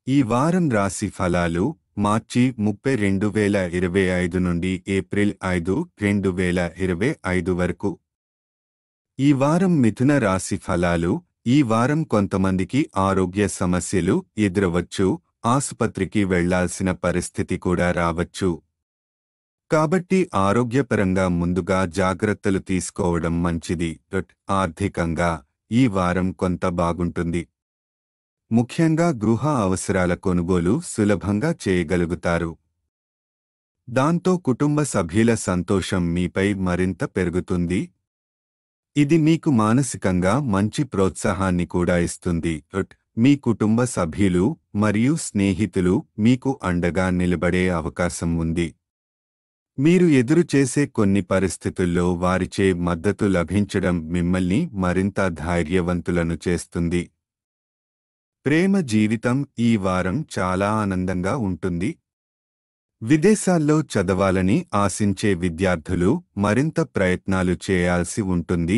ఈ వారం రాశి ఫలాలు మార్చి 30, 2025 నుండి ఏప్రిల్ 5, 2025 వరకు. ఈ వారం మిథున రాశి ఫలాలు. ఈ వారం కొంతమందికి ఆరోగ్య సమస్యలు ఎదురవచ్చు, ఆసుపత్రికి వెళ్లాల్సిన పరిస్థితి కూడా రావచ్చు. కాబట్టి ఆరోగ్యపరంగా ముందుగా జాగ్రత్తలు తీసుకోవడం మంచిది. ఆర్థికంగా ఈ వారం కొంత బాగుంటుంది. ముఖ్యంగా గృహ అవసరాల కొనుగోలు సులభంగా చేయగలుగుతారు. దాంతో కుటుంబ సభ్యుల సంతోషం మీపై మరింత పెరుగుతుంది. ఇది మీకు మానసికంగా మంచి ప్రోత్సాహాన్ని కూడా ఇస్తుంది. మీ కుటుంబ సభ్యులు మరియు స్నేహితులు మీకు అండగా నిలబడే అవకాశం ఉంది. మీరు ఎదురుచేసే కొన్ని పరిస్థితుల్లో వారిచే మద్దతు లభించడం మిమ్మల్ని మరింత ధైర్యవంతులను చేస్తుంది. ప్రేమ జీవితం ఈ వారం చాలా ఆనందంగా ఉంటుంది. విదేశాల్లో చదవాలని ఆశించే విద్యార్థులు మరింత ప్రయత్నాలు చేయాల్సి ఉంటుంది.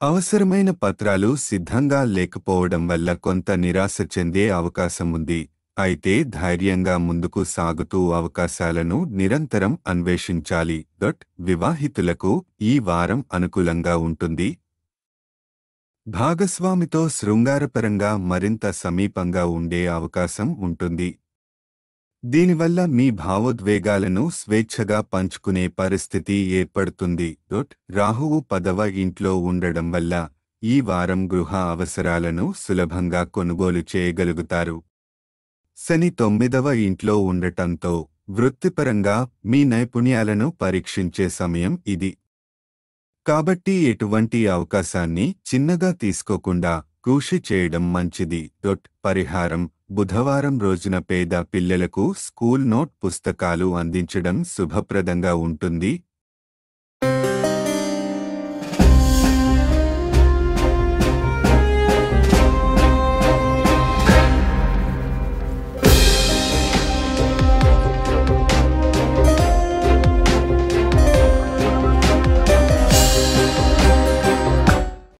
అవసరమైన పత్రాలు సిద్ధంగా లేకపోవడం వల్ల కొంత నిరాశ చెందే అవకాశం ఉంది. అయితే ధైర్యంగా ముందుకు సాగుతూ అవకాశాలను నిరంతరం అన్వేషించాలి. వివాహితులకు ఈ వారం అనుకూలంగా ఉంటుంది. భాగస్వామితో శృంగారపరంగా మరింత సమీపంగా ఉండే అవకాశం ఉంటుంది. దీనివల్ల మీ భావోద్వేగాలను స్వేచ్ఛగా పంచుకునే పరిస్థితి ఏర్పడుతుంది. రాహువు 10వ ఇంట్లో ఉండడం వల్ల ఈ వారం గృహ అవసరాలను సులభంగా కొనుగోలు చేయగలుగుతారు. శని 9వ ఇంట్లో ఉండటంతో వృత్తిపరంగా మీ నైపుణ్యాలను పరీక్షించే సమయం ఇది. కాబట్టి ఎటువంటి అవకాశాన్ని చిన్నగా తీసుకోకుండా కృషి చేయడం మంచిది. పరిహారం: బుధవారం రోజున పేద పిల్లలకు స్కూల్ నోట్ పుస్తకాలు అందించడం శుభప్రదంగా ఉంటుంది.